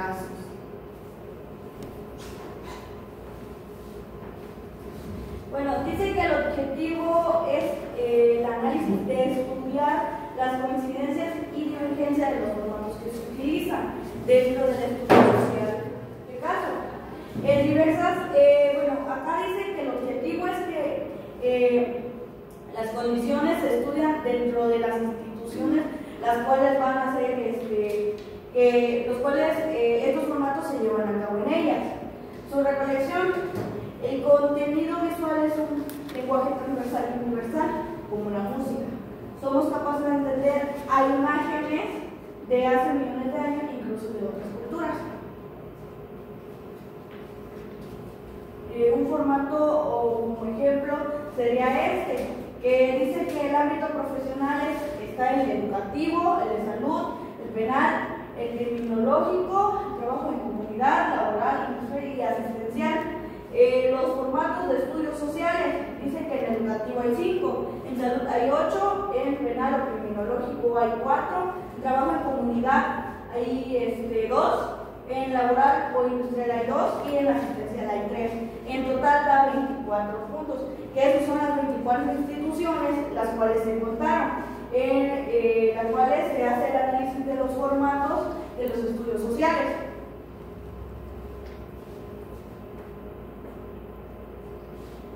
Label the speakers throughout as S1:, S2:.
S1: casos. Bueno, dice que el objetivo es el análisis de estudiar las coincidencias y divergencias de los formatos que se utilizan dentro del estudio social de caso. En diversas, bueno, acá dice que el objetivo es que las condiciones se estudian dentro de las instituciones, las cuales van a ser, los cuales estos formatos se llevan a cabo en ellas. Su recolección, el contenido visual es un lenguaje transversal y universal, como la música. Somos capaces de entender a imágenes de hace millones de años, incluso de otras culturas. Un formato o como ejemplo sería este, que dice que el ámbito profesional está en el educativo, el de salud, el penal, el criminológico, el trabajo en comunidad, laboral, industrial y asistencial. Los formatos de estudios sociales, dice que en el educativo hay 5, en salud hay 8, en penal o criminológico hay 4, en trabajo en comunidad hay 2, en laboral o industrial hay 2 y en asistencial hay 3. En total da 24 puntos, que esas son las 24 instituciones las cuales se contaron, en las cuales se hace el análisis de los formatos de los estudios sociales.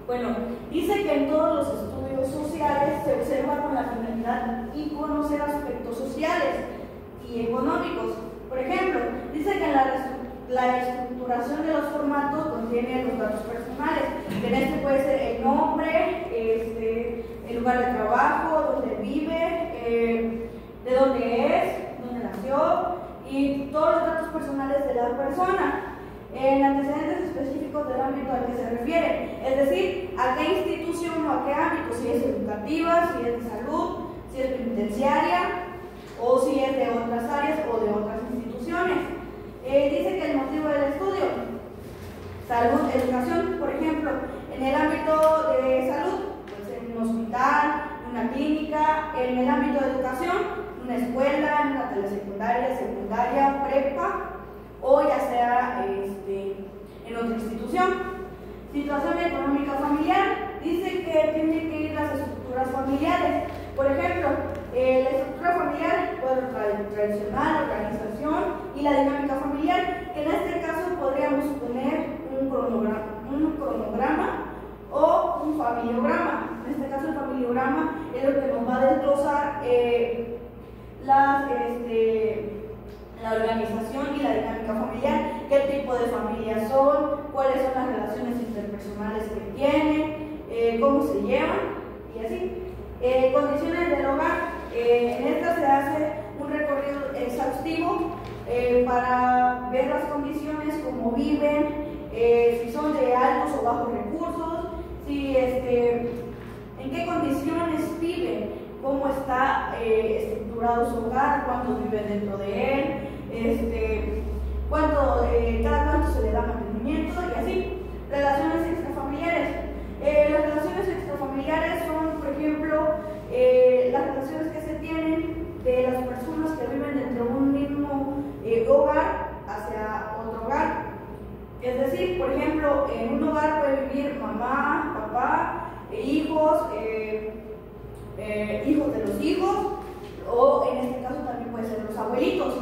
S1: Bueno, dice que en todos los estudios sociales se observa con la finalidad y conocer aspectos sociales y económicos. Por ejemplo, dice que la estructuración de los formatos contiene los datos personales, que en este puede ser el nombre, el lugar de trabajo, dónde vive, de dónde es, dónde nació y todos los datos personales de la persona. En antecedentes específicos del ámbito al que se refiere, es decir, a qué institución o a qué ámbito, si es educativa, si es de salud, si es penitenciaria o si es de otras áreas o de otras instituciones. Dice que el motivo del estudio, salud, educación, por ejemplo, en el ámbito de salud, pues en un hospital, una clínica, en el ámbito de educación, una escuela, una telesecundaria, secundaria, prepa, o ya sea en otra institución. Situación económica familiar, dice que tiene que ir las estructuras familiares. Por ejemplo, la estructura familiar, tradicional, organización y la dinámica familiar, que en este caso podríamos poner un cronograma o un familiograma. En este caso el familiograma es lo que nos va a desglosar la organización y la dinámica familiar, qué tipo de familias son, cuáles son las relaciones interpersonales que tienen, cómo se llevan y así. Condiciones del hogar, en esta se hace un recorrido exhaustivo para ver las condiciones, cómo viven, si son de altos o bajos recursos, si, en qué condiciones viven, cómo está estructurado su hogar, cuántos viven dentro de él, cada cuánto se le da mantenimiento y así. Relaciones extrafamiliares. Las relaciones extrafamiliares son, por ejemplo, las relaciones que se tienen de las personas que viven dentro de un mismo hogar hacia otro hogar. Es decir, por ejemplo, en un hogar puede vivir mamá, papá, hijos, hijos de los hijos, o en este caso también puede ser los abuelitos.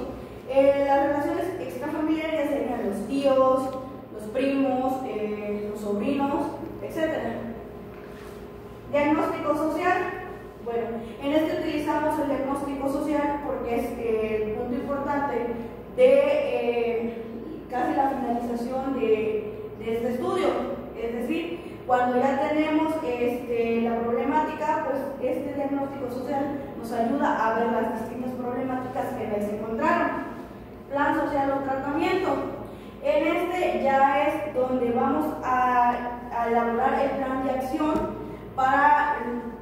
S1: Las relaciones extrafamiliares serían los tíos, los primos, los sobrinos, etc. Diagnóstico social. Bueno, en este utilizamos el diagnóstico social porque es el punto importante de casi la finalización de este estudio. Es decir, cuando ya tenemos la problemática, pues este diagnóstico social nos ayuda a ver las distintas problemáticas que ahí se encontraron. Plan social o tratamiento. En este ya es donde vamos a elaborar el plan de acción para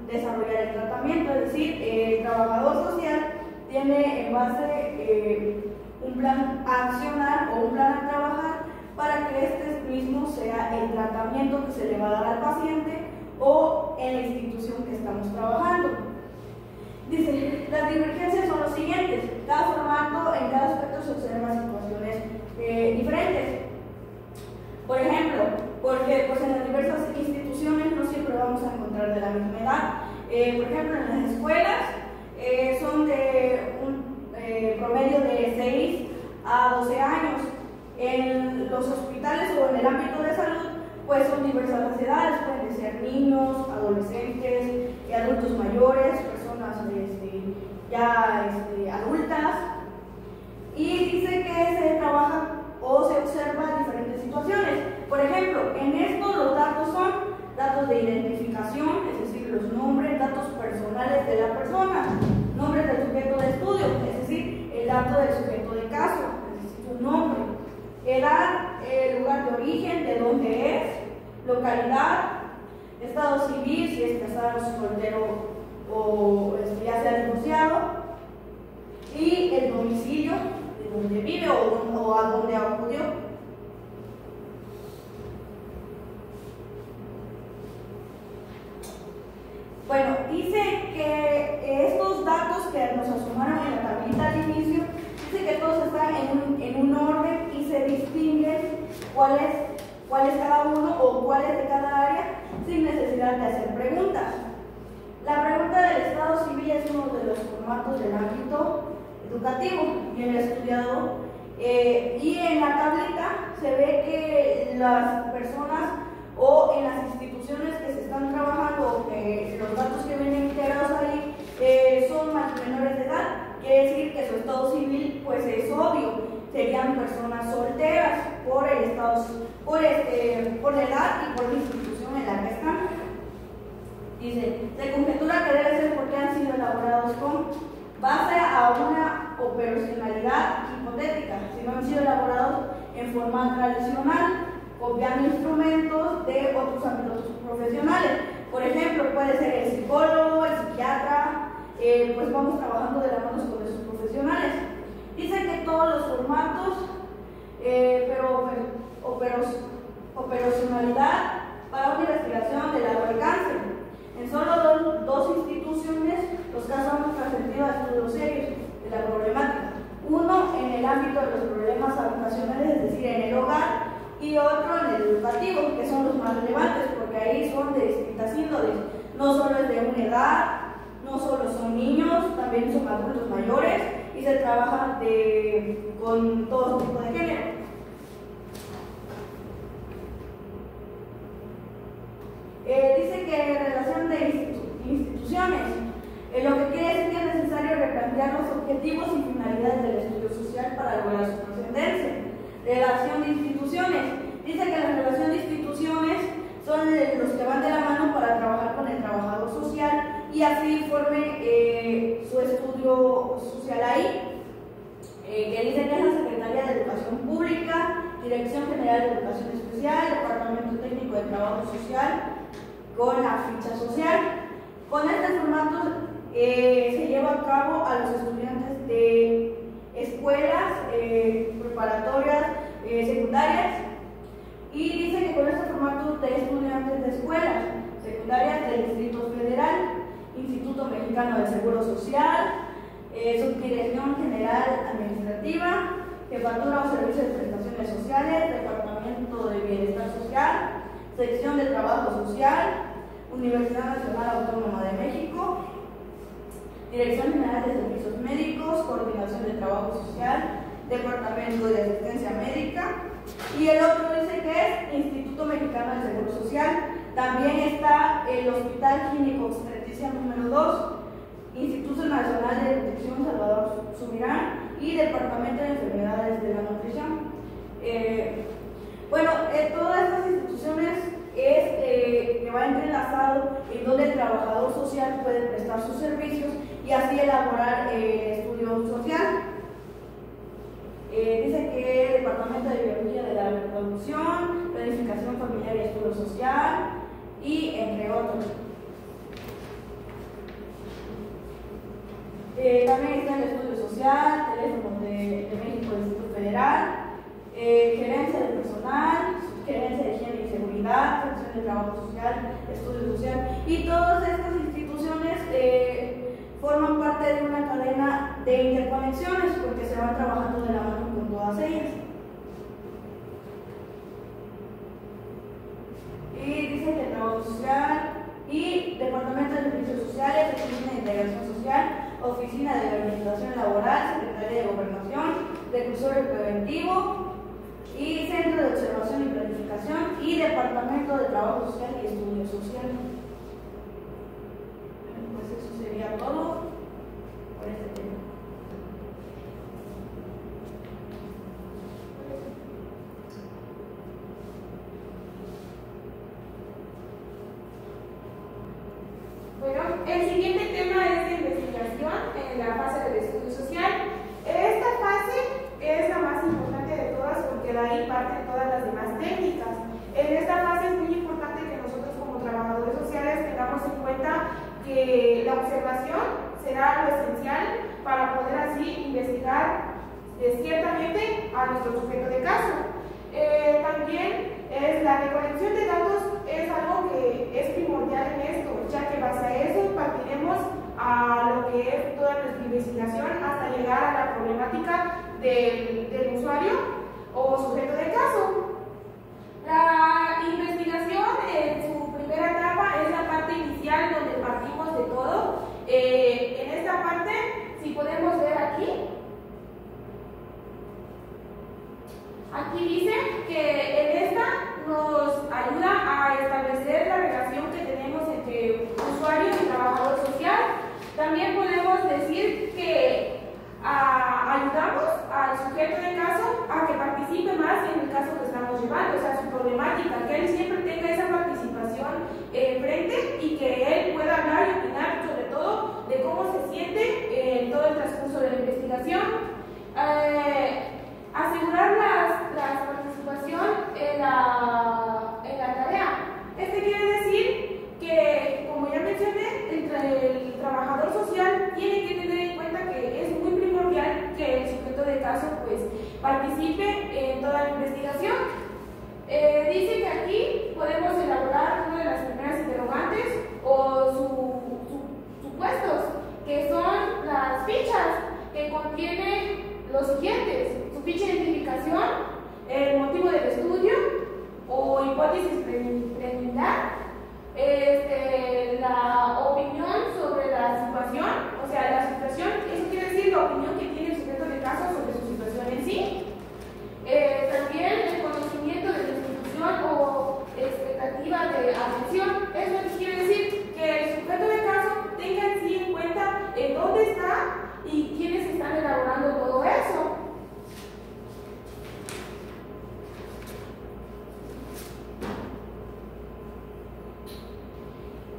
S1: desarrollar el tratamiento, es decir, el trabajador social tiene en base un plan a accionar o un plan a trabajar para que este mismo sea el tratamiento que se le va a dar al paciente o en la institución que estamos trabajando. Dice, las divergencias son los siguientes. Cada formato, en cada aspecto se observan situaciones Por ejemplo, en las escuelas son de un promedio de 6 a 12 años. En los hospitales o en el ámbito de salud, pues son diversas las edades, pueden ser niños, adolescentes, adultos mayores, personas ya adultas. Y dice que se trabaja o se observa diferentes situaciones. Por ejemplo, en esto los datos son datos de identificación, es decir, los nombres, datos personales de la persona, nombres del sujeto de estudio, es decir, el dato del sujeto de caso, es decir, su nombre, edad, lugar de origen, de dónde es, localidad, estado civil, si es casado, soltero o ya sea divorciado, y el domicilio de donde vive o a donde acudió. Bueno, dice que estos datos que nos asomaron en la tablita al inicio, dice que todos están en un orden y se distinguen cuál es cada uno o cuál es de cada área sin necesidad de hacer preguntas. La pregunta del Estado civil es uno de los formatos del ámbito educativo, bien estudiado, y en la tablita se ve que las personas o en las instituciones que se están trabajando, los datos que vienen integrados ahí son menores de edad, quiere decir que su estado civil pues es obvio, serían personas solteras por el estado, por la edad y por la institución en la que están. Dice, se conjetura que debe ser porque han sido elaborados con base a una operacionalidad hipotética, si no han sido elaborados en forma tradicional, copiando instrumentos de otros ámbitos profesionales. Por ejemplo, puede ser el psicólogo, el psiquiatra, pues vamos trabajando de la mano con esos profesionales. Dice que todos los formatos, pero operacionalidad para una investigación de largo alcance. En solo dos instituciones los casos han trascendido a estudios serios de la problemática. Uno en el ámbito de los problemas habitacionales, es decir, en el hogar, y otro en el educativo, que son los más relevantes, porque ahí son de distintas índoles. No solo es de una edad, no solo son niños, también son adultos mayores, y se trabaja con todo tipo de género. Dice que en relación de instituciones, lo que quiere decir que es necesario replantear los objetivos y finalidades del estudio social para lograr su trascendencia. Relación de instituciones. Dice que la relación de instituciones son los que van de la mano para trabajar con el trabajador social y así forme su estudio social ahí. Que dice que es la Secretaría de Educación Pública, Dirección General de Educación Especial, Departamento Técnico de Trabajo Social, con la ficha social. Con este formato se lleva a cabo a los estudiantes de escuelas, preparatorias, secundarias, y dice que con este formato de estudiantes de escuelas secundarias del Distrito Federal, Instituto Mexicano del Seguro Social, Subdirección General Administrativa, Jefatura o Servicios de Prestaciones Sociales, Departamento de Bienestar Social, Sección de Trabajo Social, Universidad Nacional Autónoma de México, Dirección General de Servicios Médicos, Coordinación de Trabajo Social, Departamento de Asistencia Médica, y el otro dice que es Instituto Mexicano del Seguro Social. También está el Hospital Clínico Obstetricia número 2, Instituto Nacional de Nutrición Salvador Subirán y Departamento de Enfermedades de la Nutrición. Todas estas instituciones que va entrelazado en donde el trabajador social puede prestar sus servicios y así elaborar el estudio social. Dice que el Departamento de Biología de la Reproducción, Planificación Familiar y Estudio Social, y entre otros. También está el Estudio Social, Teléfono de México del Distrito Federal, Gerencia de Personal, Gerencia de Higiene y Seguridad, Protección de Trabajo Social, Estudio Social, y todas estas instituciones forman parte de una cadena de interconexiones porque se van trabajando de la mano con todas ellas. Y dice que el Trabajo Social y Departamento de Servicios Sociales supervisor preventivo, y centro de observación y planificación, y departamento de trabajo social y estudio social. Pues eso sería todo por este tema.
S2: Bueno, el siguiente tema es de investigación en la fase del estudio social. Esta fase es la más importante de todas porque de ahí parten todas las demás técnicas. En esta fase es muy importante que nosotros como trabajadores sociales tengamos en cuenta que la observación será lo esencial para poder así investigar ciertamente a nuestro sujeto de caso. También la recolección de datos es algo que es primordial en esto, ya que base a eso partiremos a lo que es toda nuestra investigación hasta llegar a la problemática del usuario o sujeto de caso. La investigación en su primera etapa es la parte inicial donde partimos de todo. En esta parte, si podemos ver aquí dice que en esta nos ayuda a establecer la relación que tenemos entre usuario y trabajador social. También podemos decir que ayudamos al sujeto de caso a que participe más en el caso que estamos llevando, o sea, su problemática, que él siempre tenga esa participación frente y que él pueda hablar y opinar sobre todo de cómo se siente en todo el transcurso de la investigación. Asegurar la participación en la tarea. Este quiere decir que, como ya mencioné, el trabajador social tiene que tener en cuenta que es muy primordial que el sujeto de caso pues, participe en toda la investigación. Dice que aquí podemos elaborar una de las primeras interrogantes o supuestos, que son las fichas que contienen los siguientes: su ficha de identificación, el motivo del estudio o hipótesis preliminar, la opinión sobre la situación, o sea, la situación, eso quiere decir la opinión que tiene el sujeto de caso sobre su situación en sí. También el conocimiento de la institución o expectativa de atención. Eso quiere decir que el sujeto de caso tenga en sí en cuenta en dónde está y quiénes están elaborando todo eso.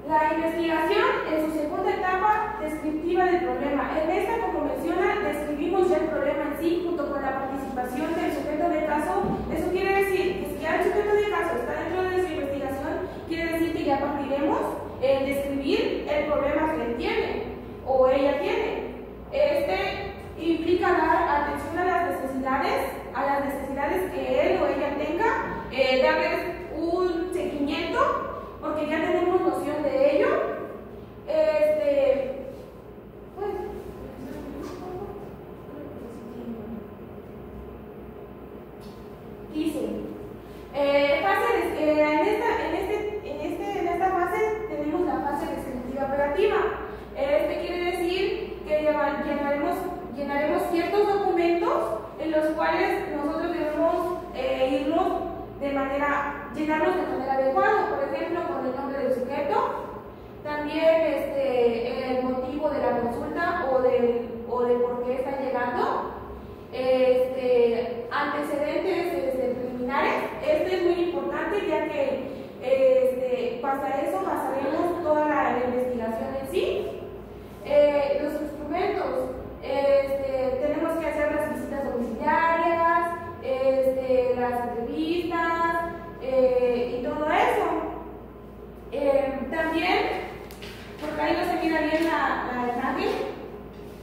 S2: La investigación en su segunda etapa descriptiva del problema. En esta, como menciona, describimos ya el problema en sí junto con la participación del sujeto de caso. Eso quiere decir que si ya el sujeto de caso está dentro de su investigación, quiere decir que ya partiremos en describir el problema que él tiene o ella tiene. Este implica dar atención a las necesidades que él o ella tenga, darles un seguimiento, porque ya tenemos noción de ello. Dice, en esta fase tenemos la fase descriptiva operativa. Quiere decir que llenaremos ciertos documentos en los cuales nosotros debemos llenarlos de manera adecuada, por ejemplo, con el nombre del sujeto, también el motivo de la consulta o de por qué están llegando, antecedentes preliminares. Es muy importante, ya que basaremos toda la investigación en sí. Los instrumentos, tenemos que hacer las visitas domiciliarias, las entrevistas y todo eso. También, porque ahí no se mira bien la imagen,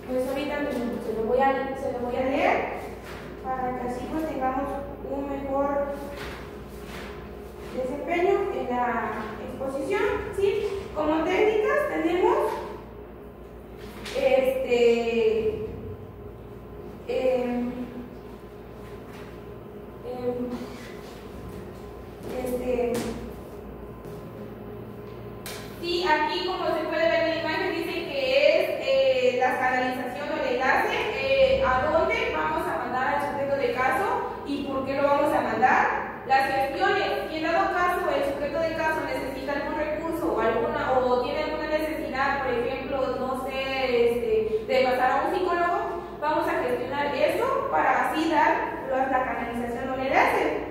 S2: pues ahorita se lo voy a leer para que así pues tengamos un mejor desempeño en la exposición. ¿Sí? Como técnicas tenemos sí, aquí como se puede ver en la imagen dice que es la canalización o el enlace a dónde vamos a mandar al sujeto de sujeto de caso necesita algún recurso o tiene alguna necesidad, por ejemplo, no sé, de pasar a un psicólogo, vamos a gestionar eso para así dar la canalización o el enlace.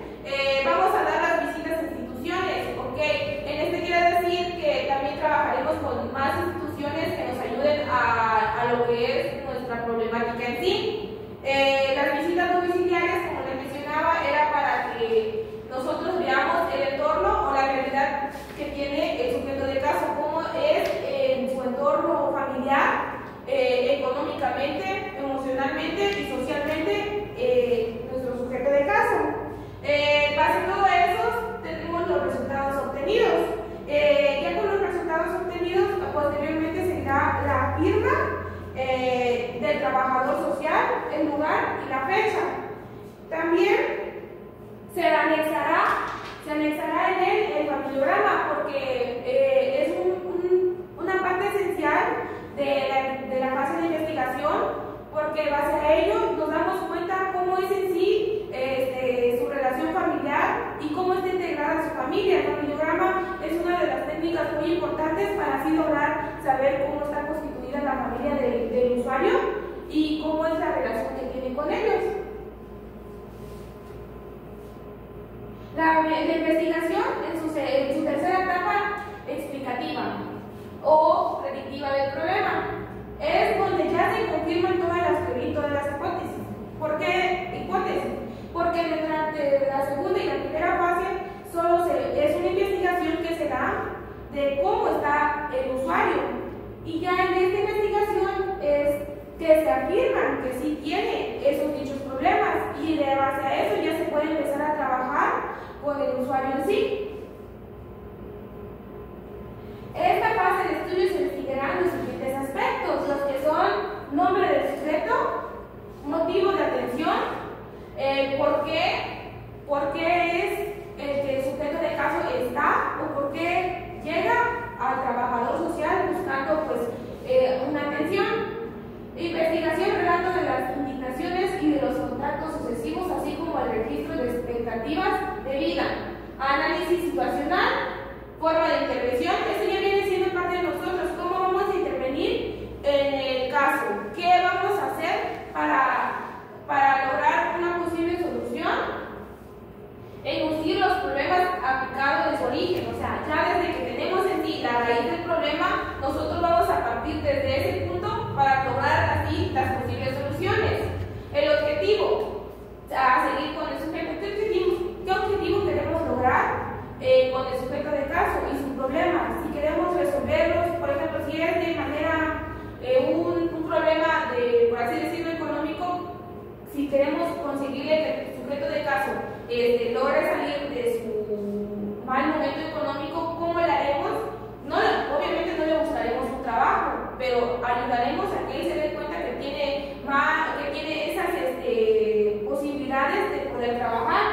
S2: Vamos a dar las visitas a instituciones, ¿ok? En este quiere decir que también trabajaremos con más instituciones que nos ayuden a lo que es nuestra problemática en sí. Las visitas domiciliarias, como les mencionaba, era para que nosotros veamos el entorno o la realidad que tiene el sujeto de caso, cómo es en su entorno familiar, económicamente, emocionalmente y socialmente nuestro sujeto de caso. Base en todo eso, tenemos los resultados obtenidos. Ya con los resultados obtenidos, posteriormente se da la firma del trabajador social, el lugar y la fecha. También se anexará en él el familiograma, porque es una parte esencial de la fase de investigación, porque base a ello nos damos cuenta cómo es en sí su relación familiar y cómo está integrada su familia. El familiograma es una de las técnicas muy importantes para así lograr saber cómo está constituida la familia del usuario y cómo es la relación que tiene con ellos. La investigación en su tercera etapa explicativa o predictiva del problema es donde ya se confirman todas las hipótesis. ¿Por qué hipótesis? Porque durante la segunda y la primera fase es una investigación que se da de cómo está el usuario, y ya en esta investigación es que se afirman que sí tiene esos dichos problemas, y de base a eso ya se puede empezar a trabajar con el usuario en sí. Esta fase de estudio se investigarán los siguientes aspectos, los que son nombre del sujeto, motivo de atención, por qué es el que el sujeto de caso está o por qué llega al trabajador social buscando pues una atención, investigación, relato de las indignaciones y de los contactos sucesivos, así como el registro de expectativas de vida, análisis situacional, forma de intervención. Esto ya viene siendo parte de nosotros, cómo vamos a intervenir en el caso, qué vamos a hacer para lograr una posible solución, enunciar los problemas aplicados de su origen. O sea, ya desde que tenemos en sí la raíz del problema, nosotros vamos a partir desde ese punto para lograr así las posibles soluciones. El objetivo, a seguir con el sujeto, ¿qué objetivo queremos lograr con el sujeto de caso y sus problemas? Si queremos resolverlos, por ejemplo, si es de manera un problema de, por así decirlo, económico, si queremos conseguirle que el sujeto de caso logre salir de su mal momento económico, ¿cómo lo haremos? No, obviamente no le buscaremos un trabajo, pero ayudaremos a que él se dé cuenta que tiene esas posibilidades de poder trabajar.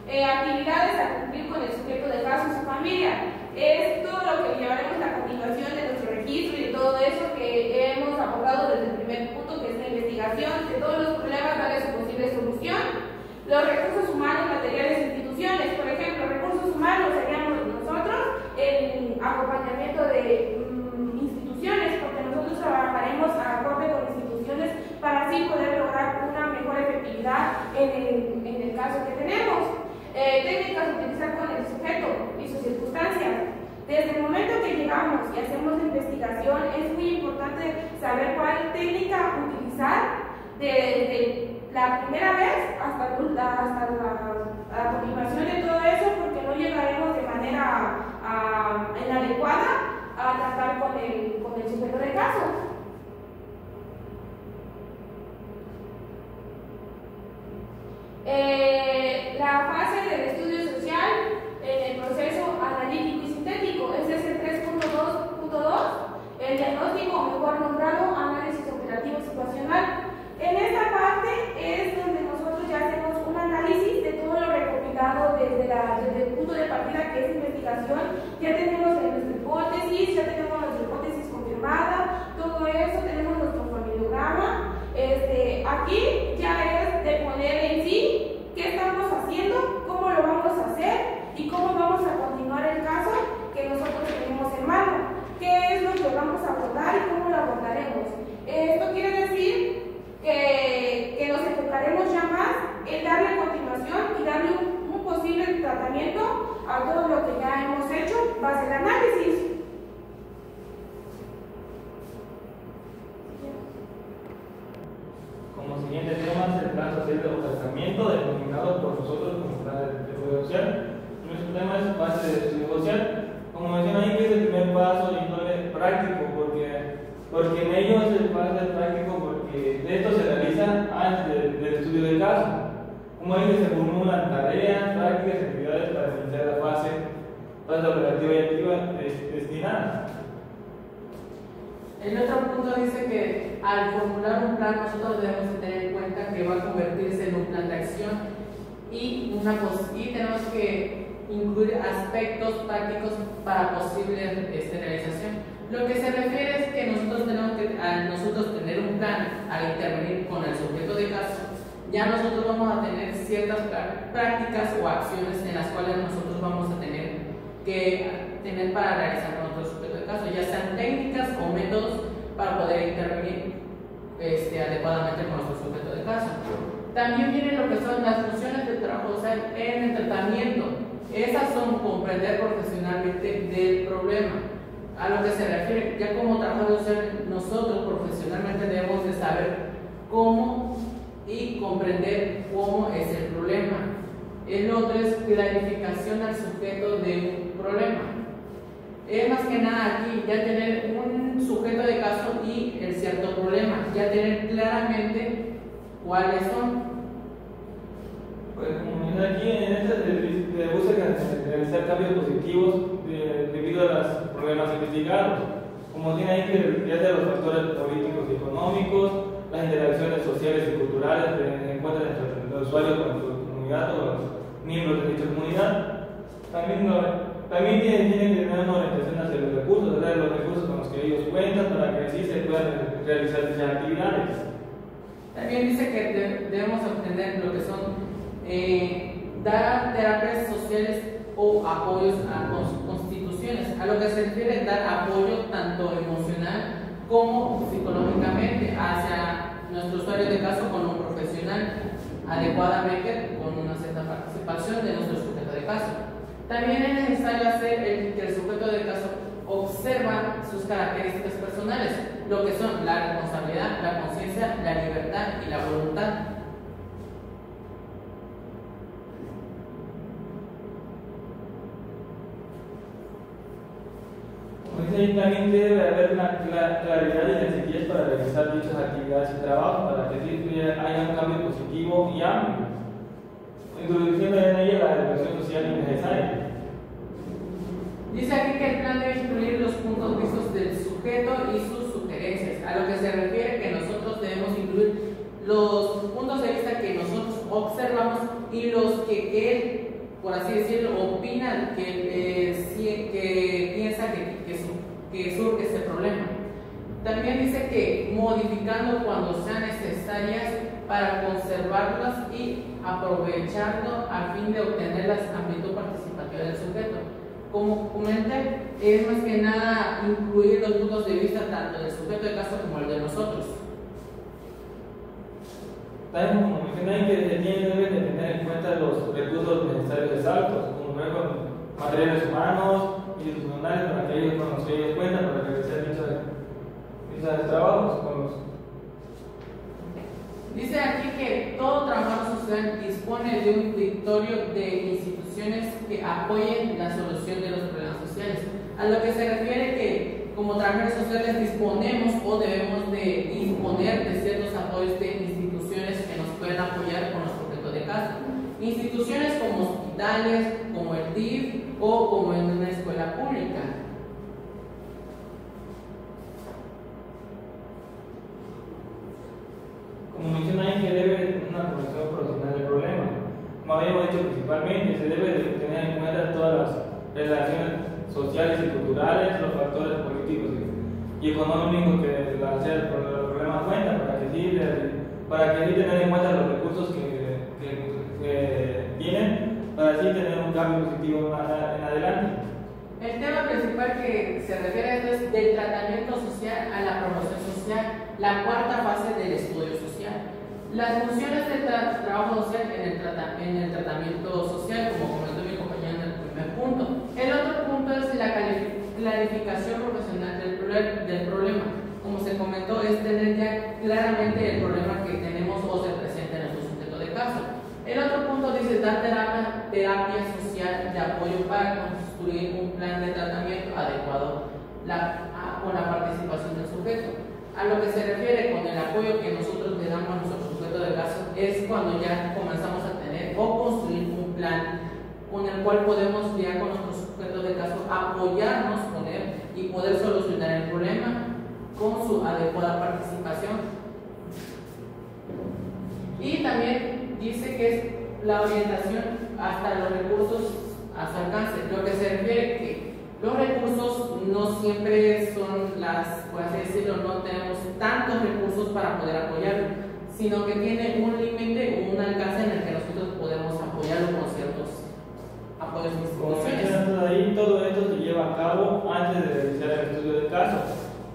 S2: Actividades a cumplir con el sujeto de caso y su familia. Es todo lo que llevaremos a continuación de nuestro registro y de todo eso que hemos abordado desde el primer punto, que es la investigación de todos los problemas, darle su posible solución. Los recursos humanos, materiales e instituciones. Por ejemplo, recursos humanos seríamos nosotros en acompañamiento de instituciones, porque nosotros trabajaremos acorde con instituciones para así poder lograr una mejor efectividad en el caso que tenemos. Técnicas a utilizar con el sujeto y sus circunstancias. Desde el momento que llegamos y hacemos la investigación, es muy importante saber cuál técnica utilizar desde la primera vez hasta la continuación de todo eso, porque no llegaremos de manera inadecuada a tratar con el sujeto de caso. La fase del estudio social en el proceso analítico y sintético, ese es el 3.2.2, el diagnóstico, mejor nombrado, análisis operativo situacional. En esta parte es donde nosotros ya hacemos un análisis de todo lo recopilado desde el punto de partida, que es investigación. Ya tenemos nuestra hipótesis, ya tenemos nuestra hipótesis confirmada, todo eso, tenemos nuestro familiograma. Aquí ya es de poner en sí qué estamos haciendo, cómo lo vamos a hacer y cómo vamos a continuar el caso. a todo lo que ya hemos hecho, base el análisis.
S3: Como siguiente tema es el plan social de tratamiento denominado por nosotros como plan de desarrollo social. Nuestro tema es base de estudio social. Como mencioné ahí, que es el primer paso de índole práctico, porque en ello es el paso práctico, porque esto se realiza antes del estudio del caso. Como ahí se formulan tareas, prácticas y actividades para iniciar la fase operativa y activa destinada.
S4: El otro punto dice que al formular un plan nosotros debemos tener en cuenta que va a convertirse en un plan de acción y tenemos que incluir aspectos prácticos para posible realización. Lo que se refiere es que nosotros tenemos que, al nosotros tener un plan, al intervenir con el sujeto de caso, ya nosotros vamos a tener ciertas prácticas o acciones en las cuales nosotros vamos a tener que tener para realizar con nuestro sujeto de caso, ya sean técnicas o métodos para poder intervenir adecuadamente con nuestro sujeto de caso. También viene lo que son las funciones del trabajo social en el tratamiento. Esas son comprender profesionalmente del problema. A lo que se refiere, ya como trabajadores sociales, nosotros profesionalmente debemos de saber cómo y comprender cómo es el problema. El otro es clarificación al sujeto de un problema. Es más que nada aquí ya tener un sujeto de caso y el cierto problema, ya tener claramente cuáles son.
S3: Pues como aquí en este se busca realizar cambios positivos debido a los problemas investigados. Como tiene ahí que ya sea los factores políticos y económicos, las interacciones sociales y culturales que encuentran entre los usuarios con su comunidad o los miembros de dicha comunidad. También tienen que tener una orientación hacia los recursos, los recursos con los que ellos cuentan para que así se puedan realizar dichas actividades.
S4: También dice que debemos obtener lo que son dar terapias sociales o apoyos a constituciones. A lo que se refiere dar apoyo tanto emocional como psicológicamente hacia nuestro usuario de caso con un profesional adecuadamente con una cierta participación de nuestro sujeto de caso. También es necesario hacer que el sujeto de caso observa sus características personales, lo que son la responsabilidad, la conciencia, la libertad y la voluntad.
S3: También debe haber una claridad y sencillez para realizar dichas actividades y trabajos para que sí haya un cambio positivo y amplio, introduciendo en ella la educación social innecesaria.
S4: Dice aquí que el plan debe incluir los puntos vistos del sujeto y sus sugerencias, a lo que se refiere que nosotros debemos incluir los puntos de vista que nosotros observamos y los que él, por así decirlo, opina que piensa que surge ese problema. También dice que modificando cuando sean necesarias para conservarlas y aprovechando a fin de obtener el ámbito participativo del sujeto. Como comenté, es más que nada incluir los puntos de vista tanto del sujeto de caso como el de nosotros.
S3: También, como mencioné, que deben de tener en cuenta los recursos necesarios exactos, como por ejemplo materiales humanos, institucionales, para que ellos con los que ellos cuentan para realizar dichos trabajos.
S4: Dice aquí que todo trabajador social dispone de un directorio de instituciones que apoyen la solución de los problemas sociales. A lo que se refiere que como trabajadores sociales disponemos o debemos de disponer de ciertos apoyos de instituciones que nos pueden apoyar con nuestro objeto de caso. Instituciones como hospitales, como el DIF o como en una escuela pública.
S3: Como menciona ahí, que debe tener una comprensión profesional del problema. Como habíamos dicho, principalmente se debe de tener en cuenta todas las relaciones sociales y culturales, los factores políticos y económicos que el problema cuenta, para que sí tener en cuenta los recursos que tienen, para así tener un cambio positivo en adelante.
S4: El tema principal que se refiere a esto es del tratamiento social a la promoción social, la cuarta fase del estudio social. Las funciones del trabajo social en el tratamiento social, como comentó mi compañero en el primer punto, del problema. Como se comentó, es tener ya claramente el problema que tenemos o se presenta en nuestro sujeto de caso. El otro punto dice dar terapia social de apoyo para construir un plan de tratamiento adecuado con la participación del sujeto. A lo que se refiere con el apoyo que nosotros le damos a nuestro sujeto de caso es cuando ya comenzamos a tener o construir un plan con el cual podemos ya con nuestro sujeto de caso apoyarnos con él y poder solucionar el problema con su adecuada participación. Y también dice que es la orientación hasta los recursos a su alcance, lo que se refiere que los recursos no siempre son por así decirlo, no tenemos tantos recursos para poder apoyarlo, sino que tiene un límite o un alcance en el que nosotros podemos apoyarlo con ciertos apoyos institucionales.
S3: Ahí todo esto se lleva a cabo antes de realizar el estudio del caso,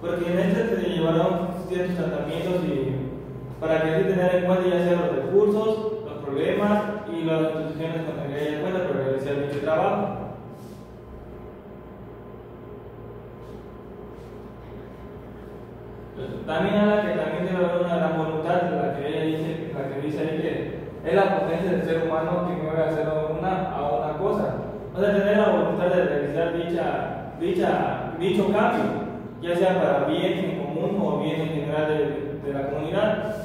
S3: porque en este se llevarán ciertos tratamientos para que así tener en cuenta ya sea los recursos, los problemas y las instituciones con las que haya en cuenta para realizar dicho trabajo. También habla que también debe haber una gran voluntad de la que ella dice ahí que es la potencia del ser humano que mueve a hacer a una cosa. O sea, tener la voluntad de realizar dicho cambio, ya sea para bien en común o bien en general de la comunidad.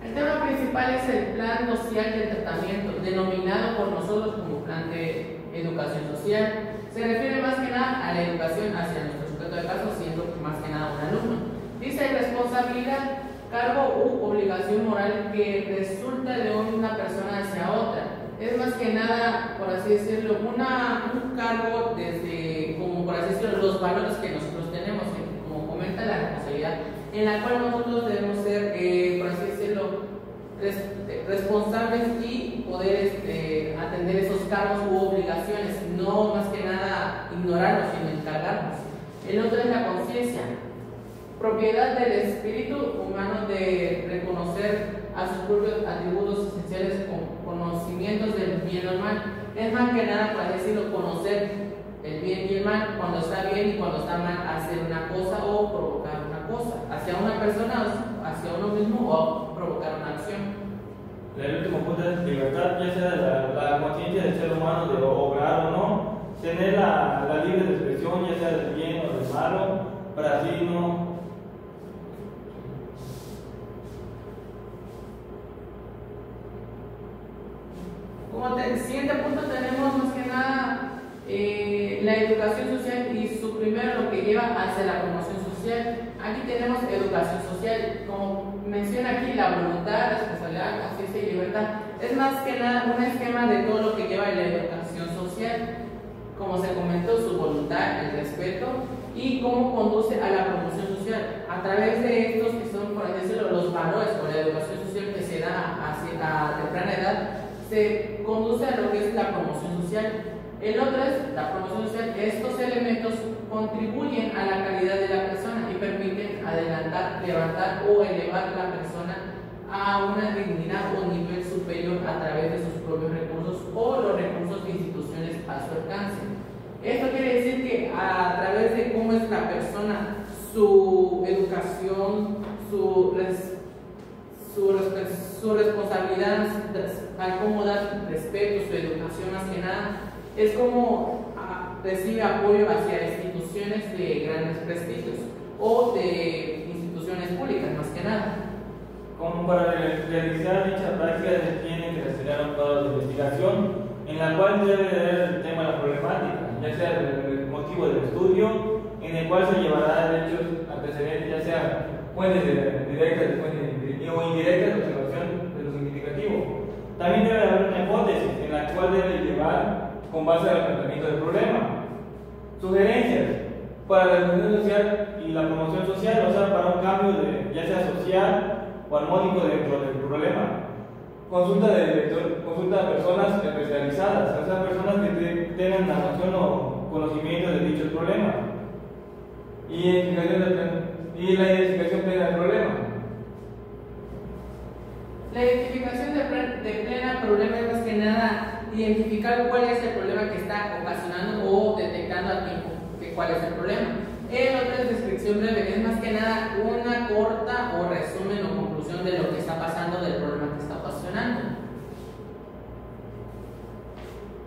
S4: El tema principal es el plan social de tratamiento, denominado por nosotros como plan de educación social. Se refiere más que nada a la educación hacia nuestro sujeto de caso, siendo más que nada un alumno. Dice responsabilidad, cargo u obligación moral que resulta de una persona hacia otra. Es más que nada, por así decirlo, un cargo desde, como por así decirlo, los valores que nosotros tenemos, como comenta la responsabilidad, en la cual nosotros debemos ser, por así decirlo, responsables y poder atender esos cargos u obligaciones, no más que nada ignorarlos, sino encargarnos. El otro es la conciencia, propiedad del espíritu humano de reconocer a sus propios atributos esenciales con conocimientos del bien o el mal. Es más que nada, para decirlo, conocer el bien y el mal, cuando está bien y cuando está mal, hacer una cosa o provocar una cosa, hacia una persona, hacia uno mismo o provocar una acción.
S3: El último punto es libertad, ya sea la conciencia del ser humano de obrar o no, tener la libre expresión, ya sea del bien o del malo, para así no.
S4: Como siguiente punto tenemos más que nada la educación social y su primero lo que lleva hacia la promoción social. Aquí tenemos educación social, como menciona aquí la voluntad, responsabilidad, conciencia y libertad. Es más que nada un esquema de todo lo que lleva la educación social, como se comentó, su voluntad, el respeto y cómo conduce a la promoción social. A través de estos que son, por así decirlo, los valores o la educación social que se da a temprana edad, se conduce a lo que es la promoción social. El otro es la promoción social. Estos elementos contribuyen a la calidad de la persona y permiten adelantar, levantar o elevar a la persona a una dignidad o nivel superior a través de sus propios recursos o los recursos de instituciones a su alcance. Esto quiere decir que a través de cómo es la persona, su educación, su responsabilidad, al cómo dar respeto, su educación más que nada, es como recibe apoyo hacia instituciones de grandes prestigios o de instituciones públicas más que nada.
S3: Como para realizar dicha práctica se tiene que desarrollar un cuadro de investigación en la cual debe ver el tema de la problemática, ya sea el motivo del estudio, en el cual se llevará hechos antecedentes, ya sea fuentes directas o indirectas de observación de lo significativo. También debe haber una hipótesis en la cual debe llevar con base al planteamiento del problema. Sugerencias para la educación social y la promoción social, o sea, para un cambio ya sea social o armónico dentro del problema. Consulta a personas especializadas, o sea, personas que tengan la noción o conocimiento de dicho problema. Y la identificación plena del problema.
S4: La identificación de plena problema es más que nada identificar cuál es el problema que está ocasionando o detectando a tiempo cuál es el problema. El otro es descripción breve, es más que nada una corta o resumen o conclusión de lo que está pasando, del problema que está ocasionando.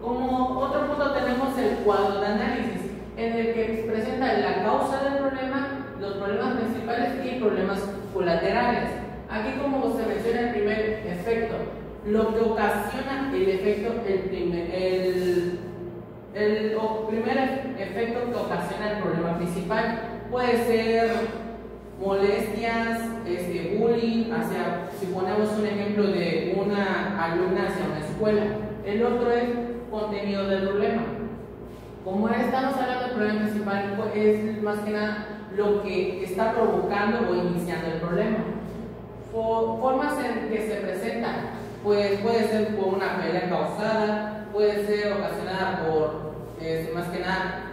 S4: Como otro punto tenemos el cuadro de análisis, en el que presenta la causa del problema, los problemas principales y problemas colaterales. Aquí, como se menciona el primer efecto, lo que ocasiona el efecto, el primer efecto que ocasiona el problema principal puede ser molestias, bullying, si ponemos un ejemplo de una alumna hacia una escuela. El otro es contenido del problema. Como estamos hablando del problema principal, pues es más que nada lo que está provocando o iniciando el problema. Formas en que se presentan, pues puede ser por una pelea causada, puede ser ocasionada por más que nada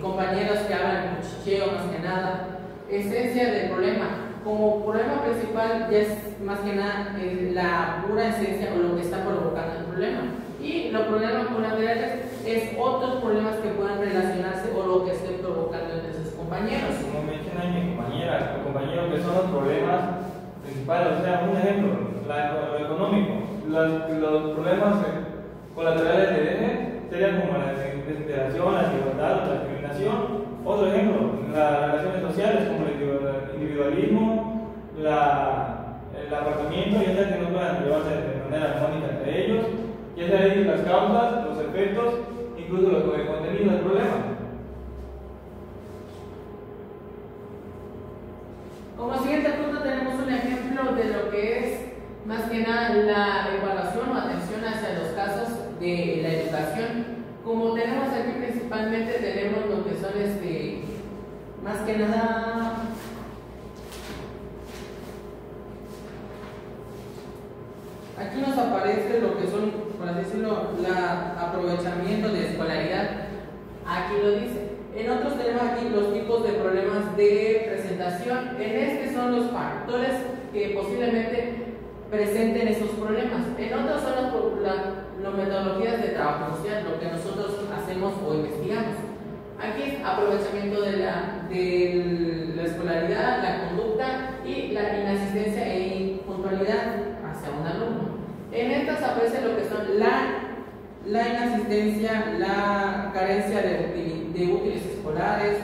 S4: compañeros que hablan cuchicheo, más que nada. Esencia del problema. Como problema principal ya es más que nada la pura esencia o lo que está provocando el problema. Y los problemas colaterales es otros problemas que puedan relacionarse o lo que esté provocando entre sus compañeros.
S3: Como menciona mi compañera, los compañeros que son los problemas principales, o sea, un ejemplo, lo económico, los problemas colaterales de EDE serían como la desintegración, la desigualdad, la discriminación. Otro ejemplo, las relaciones sociales como el individualismo, el apartamiento, ya sea que no puedan llevarse de manera armónica entre ellos, ya sea las causas, los efectos, incluso el contenido del problema.
S4: Como siguiente punto tenemos un ejemplo de lo que es más que nada la evaluación o atención hacia los casos de la educación. Como tenemos aquí principalmente tenemos lo que son más que nada aquí nos aparece lo que son, por así decirlo, aprovechamiento de escolaridad. Aquí lo dice. En otros tenemos aquí los tipos de problemas de presentación. En son los factores que posiblemente presenten esos problemas. En otros son las metodologías de trabajo social, lo que nosotros hacemos o investigamos. Aquí es aprovechamiento de la escolaridad, la conducta y la inasistencia e impuntualidad hacia un alumno. En estas aparece lo que son la inasistencia, la carencia de útiles escolares,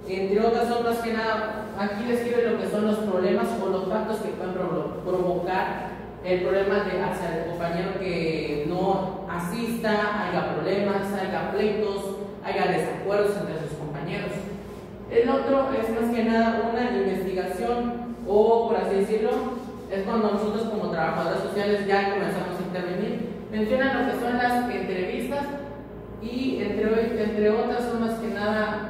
S4: entre otras son más que nada, aquí describe lo que son los problemas o los factos que pueden provocar el problema hacia el compañero que no asista, haya problemas, haya pleitos, haya desacuerdos entre sus compañeros. El otro es más que nada una investigación o, por así decirlo, es cuando nosotros como trabajadores sociales ya comenzamos a intervenir. Mencionan lo que son las entrevistas y entre otras son más que nada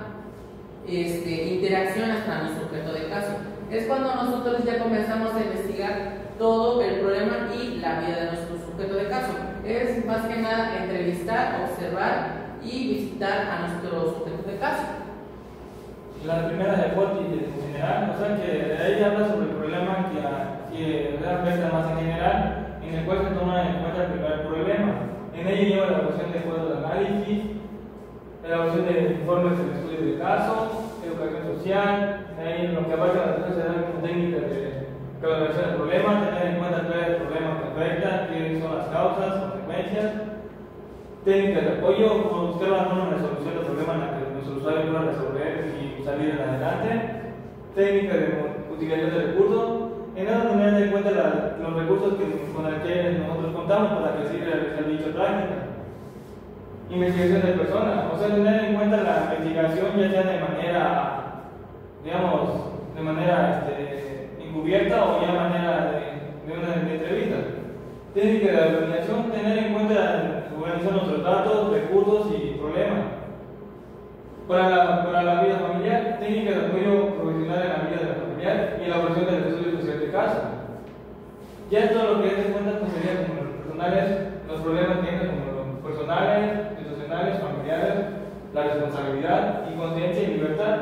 S4: interacción hasta nuestro sujeto de caso. Es cuando nosotros ya comenzamos a investigar todo el problema y la vida de nuestro sujeto de caso. Es más que nada entrevistar, observar y visitar a nuestro sujeto de caso.
S3: La primera de Forti en general, o sea que ahí habla sobre el problema que afecta más en general, en el cual se toma en cuenta el primer problema. En ello lleva la elaboración de cuadros de análisis, elaboración de informes de estudio de caso, educación social, ahí en lo que abarca las cosas se dan como técnicas de evaluación del problema, tener en cuenta cuál es el problema que afecta, qué son las causas, consecuencias, técnicas de apoyo, como buscar una forma de resolución del problema en la que nuestro usuario pueda resolver y salir adelante, técnicas de utilización de recursos, en eso tener en cuenta los recursos con los que nosotros contamos para que sirva realizar dicha práctica. Investigación de personas, o sea, tener en cuenta la investigación ya sea de manera, digamos, de manera encubierta o ya de manera de una entrevista. Técnica de organización, tener en cuenta organizar nuestros datos, recursos y problemas. Para la vida familiar, técnica de apoyo profesional en la vida de la familiar y elaboración del estudio social de caso. Ya todo lo que es en cuenta pues, sería como los personales, los problemas que tienen como los personales, institucionales, familiares, la responsabilidad y conciencia y libertad.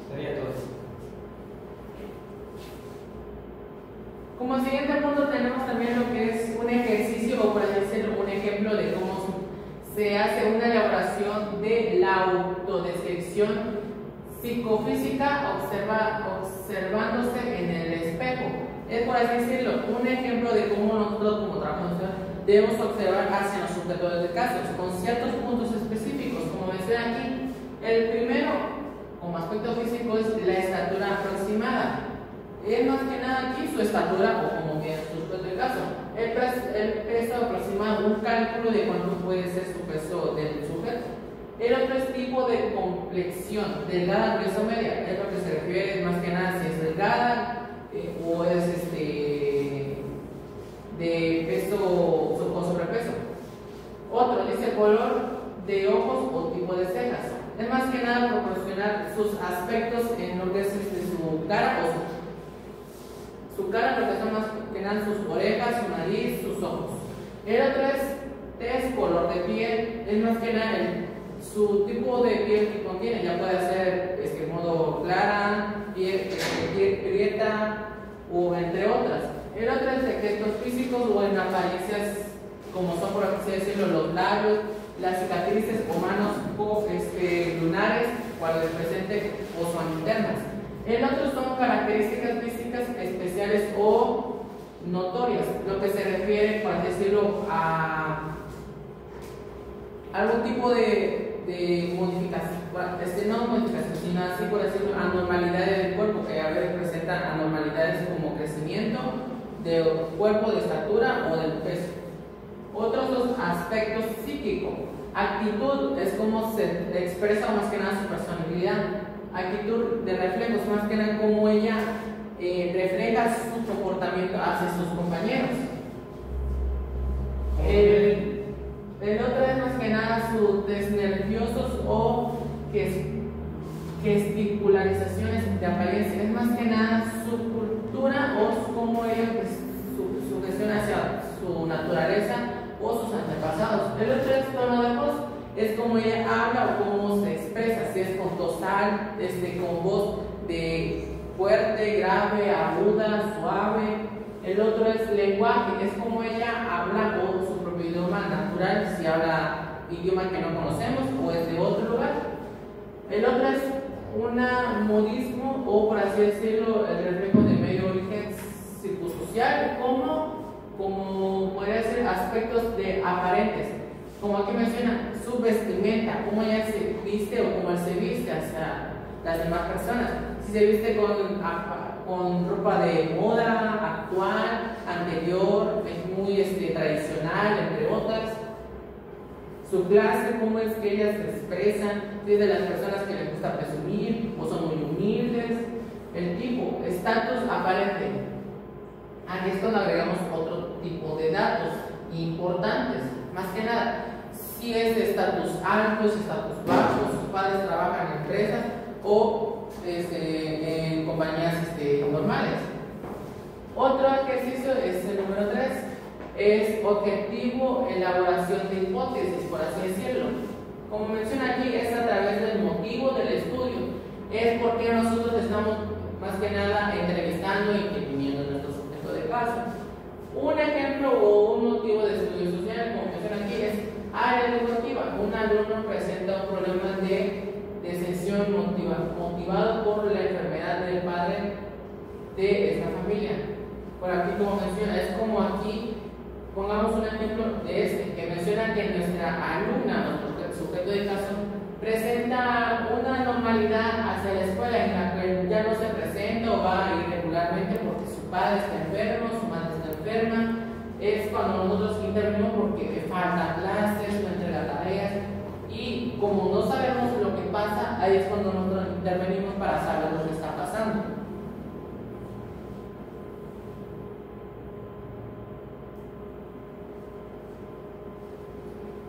S3: Sería todo.
S4: Como siguiente punto tenemos también lo que es un ejercicio o por así decirlo un ejemplo de cómo se hace una elaboración de la autodescripción detección psicofísica observándose en el espejo. Es, por así decirlo, un ejemplo de cómo nosotros como trabajadores debemos observar hacia los sujetores de casos con ciertos puntos específicos, como menciona aquí. El primero, como aspecto físico, es la estatura aproximada. Es más que nada aquí su estatura, o como bien su sujeto de caso. El peso aproximado, un cálculo de cuánto puede ser su peso del sujeto. El otro es tipo de complexión, delgada, gruesa o media. Es lo que se refiere más que nada si es delgada o es de peso con sobrepeso. Otro dice color de ojos o tipo de cejas. Es más que nada proporcionar sus aspectos en lo que es su cara o su cara, lo que son más que nada sus orejas, su nariz, sus ojos. El otro es color de piel, es más que nada su tipo de piel que contiene, ya puede ser modo clara, piel prieta o entre otras. El otro es de gestos físicos o en apariencias como son, por así decirlo, los labios, las cicatrices o manos lunares, cuando es presente o son internas. El otro son características físicas especiales o notorias, lo que se refiere, por así decirlo, a algún tipo de modificación, no modificación, sino así por decirlo, anormalidades del cuerpo, que a veces presentan anormalidades como crecimiento del cuerpo, de estatura o del peso. Otros dos aspectos psíquicos. Actitud es como se expresa más que nada su personalidad. Actitud de reflejos, más que nada como ella refleja su comportamiento hacia sus compañeros. El otro es más que nada sus desnerviosos o gesticularizaciones de apariencia. Es más que nada su cultura o cómo ella su gestión hacia su naturaleza o sus antepasados. El otro es tono de voz, es como ella habla o cómo se expresa, si es con tosal, con voz de fuerte, grave, aguda, suave. El otro es lenguaje, es como ella habla o su propio idioma natural, si habla idioma que no conocemos o es de otro lugar. El otro es un modismo o, por así decirlo, el reflejo de medio origen circunsocial, como podría ser aspectos de aparentes, como aquí menciona su vestimenta, cómo ella se viste o cómo él se viste hacia las demás personas. Si se viste con ropa de moda, actual, anterior, es muy tradicional, entre otras. Su clase, cómo es que ellas se expresan, si es de las personas que les gusta presumir o son muy humildes. El tipo, estatus aparente. A esto le agregamos otro tipo de datos importantes, más que nada, si es de estatus altos, estatus bajos, sus padres trabajan en empresas o en compañías normales. Otro ejercicio es el número 3, es objetivo, elaboración de hipótesis, por así decirlo. Como menciona aquí, es a través del motivo del estudio, es porque nosotros estamos más que nada entrevistando y definiendo nuestro sujeto de caso. Un ejemplo o un motivo de estudio social, como menciona aquí, es área educativa. Un alumno presenta un problema de deserción motivado por la enfermedad del padre de esta familia. Por aquí, como menciona, es como aquí, pongamos un ejemplo de que menciona que nuestra alumna, nuestro sujeto de caso, presenta una normalidad hacia la escuela en la que ya no se presenta o va irregularmente porque su padre está enfermo, su madre está enferma. Es cuando nosotros intervenimos porque falta clases, no entrega tareas, y como no sabemos lo que pasa, ahí es cuando nosotros intervenimos para saber lo que está pasando.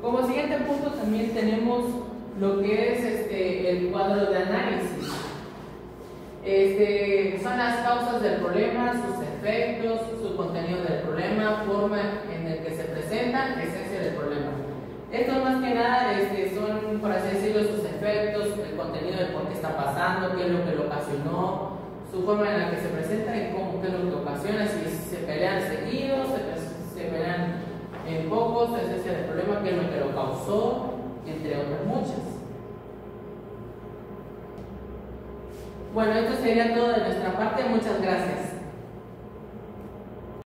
S4: Como siguiente punto también tenemos lo que es el cuadro de análisis. Son las causas del problema, sus efectos, su contenido del problema, forma en el que se presenta, esencia del problema. Estos más que nada son, por así decirlo, sus efectos, el contenido de por qué está pasando, qué es lo que lo ocasionó, su forma en la que se presenta y cómo, qué es lo que ocasiona, si se pelean seguidos, se pelean en pocos, la esencia del problema, qué es lo que lo causó, entre otras muchas. Bueno, esto sería todo de nuestra parte. Muchas gracias.